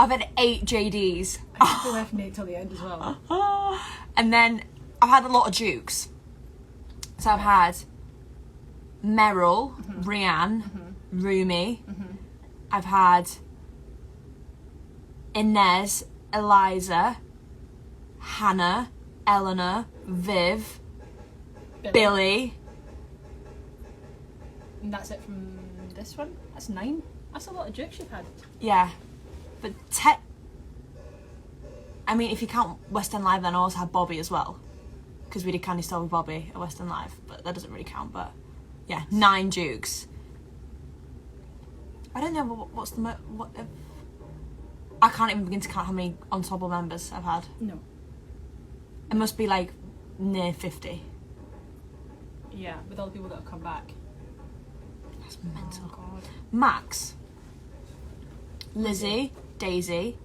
I've had 8 JDs. I think they left me till the end as well. And then I've had a lot of Dukes. So I've had Meryl, Rianne, Rumi. I've had Inez, Eliza, Hannah, Eleanor, Viv, Billy. And that's it from this one? That's 9? That's a lot of Dukes you've had. Yeah. But I mean, if you count West End Live, then I also had Bobby as well. Because we did Candy Store with Bobby at West End Live. But that doesn't really count, but... Yeah, 9 Dukes. I don't know what's the... I can't even begin to count how many ensemble members I've had. No. It must be like near 50. Yeah, with all the people that have come back. That's mental. Oh, God. Max, Lizzie, Daisy,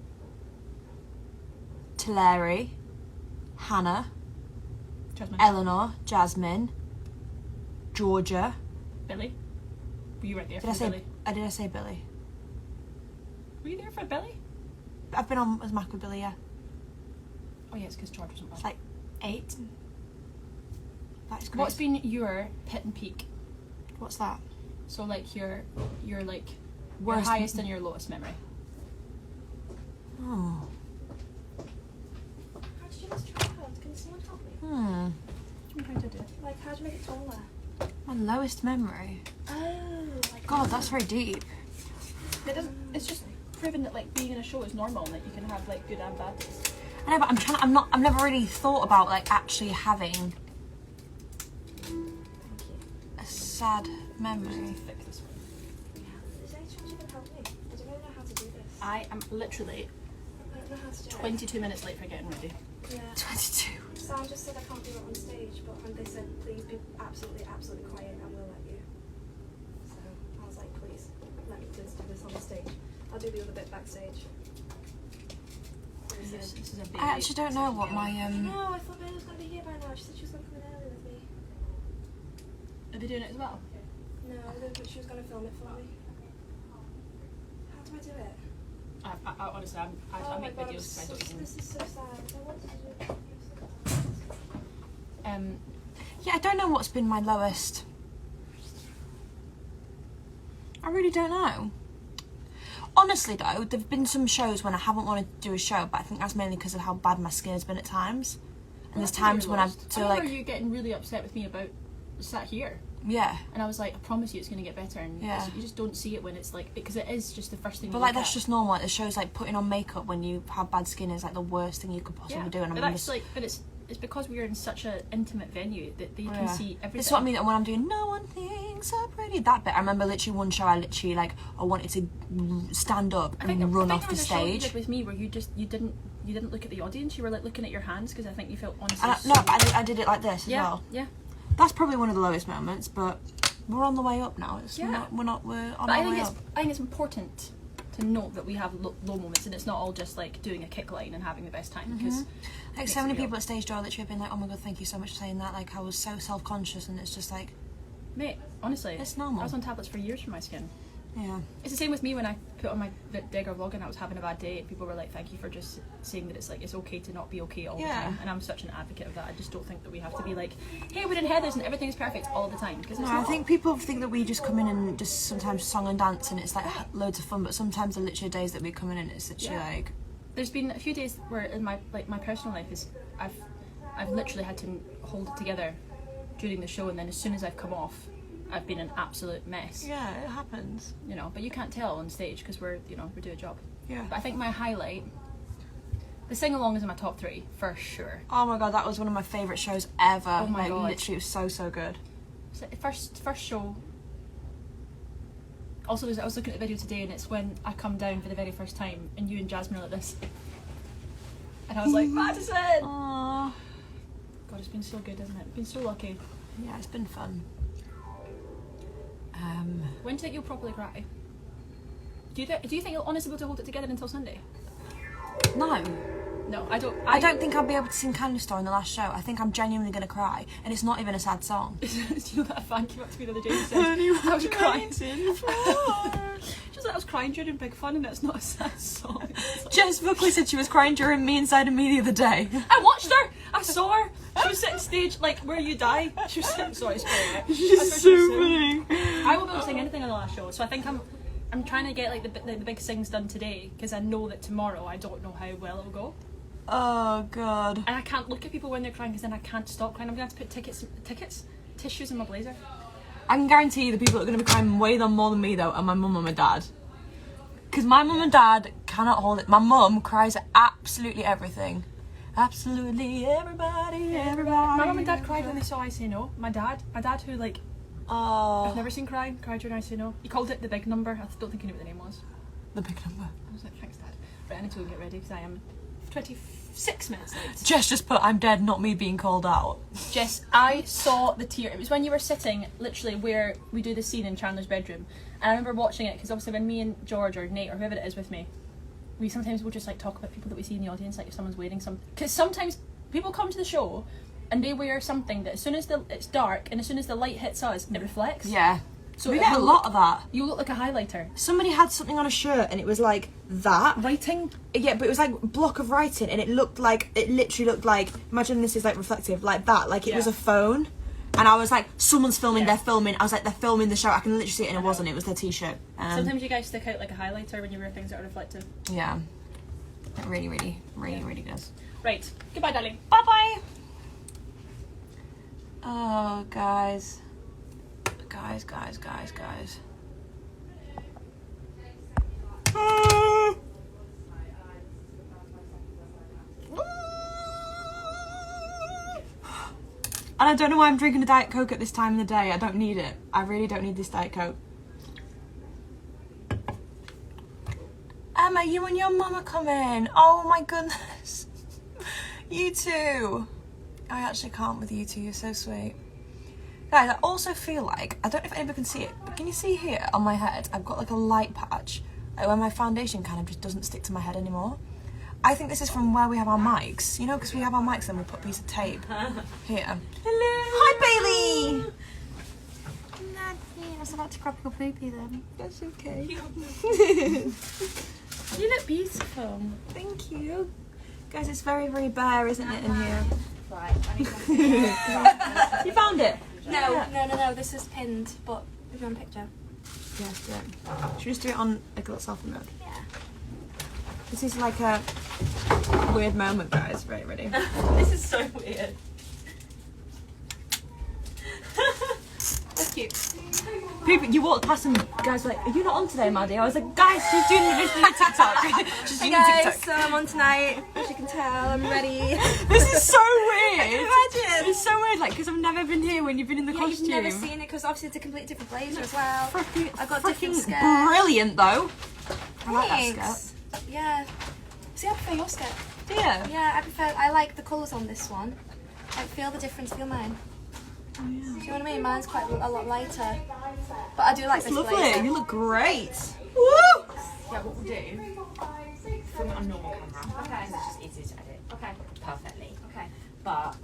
Tulare, Hannah, Jasmine. Eleanor, Jasmine, Georgia. Billy? Were you right there Did for Billy? Did I say Billy? Were you there for Billy? I've been on as Mac with Billy, yeah. Oh yeah, it's because George wasn't It's well. like 8. That is great. What's been your hit and peak? What's that? So like your like Worst your highest and your lowest memory. Oh. How did you use tripod? Can someone help me? I'm trying to do. Like, how do you make it taller? My lowest memory. Oh, like God, that's very deep. It doesn't. It's just proven that like being in a show is normal and that you can have like good and bad days. I know, but I've never really thought about like actually having a sad memory. Fix this one. Yeah. Is there any chance you can help me? I don't really know how to do this. I am literally I don't know how to do 22 minutes late for getting ready. it. Yeah. 22. Sam just said I can't do it on stage, but they said please be absolutely quiet and we'll let you. So I was like, please, let me just do this on the stage. I'll do the other bit backstage. This is a big I actually don't know what my No, I thought Mary was going to be here by now. She said she was going to come in early with me. Are they doing it as well? No, but she was going to film it for me. How do I do it? I honestly, I Oh make my God, videos because I don't even. this is so sad. I wanted to do it. yeah, I don't know what's been my lowest. I really don't know. Honestly though, there've been some shows when I haven't wanted to do a show, but I think that's mainly because of how bad my skin has been at times. And there's times when I've I like, remember you getting really upset with me about sat here, yeah. and I was like, I promise you, it's going to get better, and Yeah. you just don't see it when it's like, because it is just the first thing. But you like look that's at. just normal. Like the shows like putting on makeup when you have bad skin is like the worst thing you could possibly do. And but I'm that's just like, but it's because we are in such an intimate venue that you can yeah. see everything. This is what I mean. When I'm doing no one thinks so pretty, that bit. I remember literally one show. I literally like I wanted to stand up and run off the there was a show you stage. did with me where you didn't look at the audience. You were like looking at your hands because I think you felt honestly. And so no, but I did it like this as yeah, well. yeah. That's probably one of the lowest moments, but we're on the way up now. We're on But our way up. I think it's important to note that we have low moments, and it's not all just like doing a kick line and having the best time. Because Like so many people at stage door literally have been like, oh my God, thank you so much for saying that. Like I was so self-conscious, and it's just like, mate, honestly, it's normal. I was on tablets for years for my skin. Yeah. It's the same with me when I put on my Degger vlog and I was having a bad day, and people were like, thank you for just saying that it's like it's okay to not be okay all the time. And I'm such an advocate of that. I just don't think that we have to be like, hey, we're in Heathers and everything's perfect all the time, because it's No, not. I think people think that we just come in and just sometimes song and dance and it's like loads of fun, but sometimes the literally days that we come in and it's literally like, There's been a few days where in my personal life is I've literally had to hold it together during the show, and then as soon as I've come off, I've been an absolute mess. yeah, it happens. You know, but you can't tell on stage because we do a job. Yeah. But I think my highlight, the sing along is in my top 3 for sure. Oh my God, that was one of my favourite shows ever. Oh my God. Literally, it was so good. So first show. Also, I was looking at the video today, and it's when I come down for the very first time, and you and Jasmine are like this, and I was like, Madison! Aww. God, it's been so good, isn't it? It's been so lucky. Yeah, it's been fun. When do you think you'll properly cry? Do you think you'll honestly be able to hold it together until Sunday? No. No, I don't. I don't think I'll be able to sing Candy Store in the last show. I think I'm genuinely going to cry, and it's not even a sad song. Do you know that a fan came up to me the other day and said I was crying? She was like, I was crying during Big Fun, and it's not a sad song. Do Jess Buckley said she was crying during Me Inside of Me the other day. I watched her. I saw her. She was sitting stage like where you die. She was sitting. Sorry, spoiling it. She's so funny. I won't be able to sing anything on the last show, so I think I'm trying to get like the big sings done today because I know that tomorrow I don't know how well it'll go. Oh god. And I can't look at people when they're crying because then I can't stop crying. I'm gonna have to put tissues in my blazer. I can guarantee you the people that are going to be crying way more than me though are my mum and my dad. Because my mum and dad cannot hold it. My mum cries at absolutely everything. Absolutely everybody. My mum and dad cried when they saw I Say No. My dad who like I've never seen cried during I Say No. He called it the big number. I don't think he knew what the name was. The big number. I was like, thanks, Dad. Right, I need to go get ready because I am 26 minutes late. Jess just put, I'm dead, not me being called out. Jess, I saw the tear. It was when you were sitting literally where we do the scene in Chandler's bedroom. And I remember watching it because obviously when me and George or Nate or whoever it is with me, we sometimes will just like talk about people that we see in the audience, like if someone's wearing something. Because sometimes people come to the show and they wear something that as soon as it's dark and as soon as the light hits us, it reflects. Yeah. So we get a lot of that. You look like a highlighter. Somebody had something on a shirt and it was like that. Writing? Yeah, but it was like a block of writing and it literally looked like, imagine this is like reflective, like that, like it was a phone. And I was like, someone's filming, they're filming. I was like, they're filming the show. I can literally see it and it wasn't, it was their t-shirt. Sometimes you guys stick out like a highlighter when you wear things that are reflective. Yeah. It really does. Right. Goodbye, darling. Bye-bye. Oh, guys. Guys. And I don't know why I'm drinking a Diet Coke at this time of the day. I don't need it. I really don't need this Diet Coke. Emma, you and your mum are coming. Oh my goodness. You too. I actually can't with you two. You're so sweet. Guys, I also feel like, I don't know if anybody can see it, but can you see here on my head, I've got like a light patch where my foundation kind of just doesn't stick to my head anymore. I think this is from where we have our mics, you know, because we have our mics and we put a piece of tape here. Hello! Hi, Bailey! Maddi, I was about to grab your poopy then. That's okay. You look beautiful. Thank you. Guys, it's very, very bare, isn't it, in here? Right, I need to You found it? No, this is pinned, but if you want a picture. Yeah, do it. Should we just do it on like a little selfie mode? Yeah. This is like a weird moment, guys. Right, ready? This is so weird. That's cute. People, you walked past and guys were like, are you not on today, Maddi? I was like, guys, she's doing a TikTok. She's doing a TikTok. So I'm on tonight. As you can tell, I'm ready. This is so weird. Imagine. It's so weird, like, because I've never been here when you've been in the costume. You've never seen it because obviously it's a completely different blazer as well. I've got different freaking skirt. brilliant, though. I like that Thanks. skirt. Yeah. See, I prefer your skirt. Yeah. Yeah, I like the colours on this one. Like, feel the difference, feel mine. Oh, yeah. Do you know what I mean? Mine's quite a lot lighter. But I do like It's this lovely. blazer. You look great. Woo! Yeah, what we'll do, from a normal camera, Okay. because it's just easy to edit Okay. perfectly, Okay. but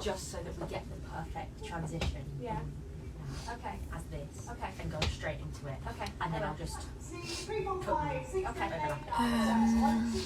just so that we get the perfect transition Yeah. from Okay. as this, Okay. and go straight into it, Okay. and then I'll just put them Okay. overlapping.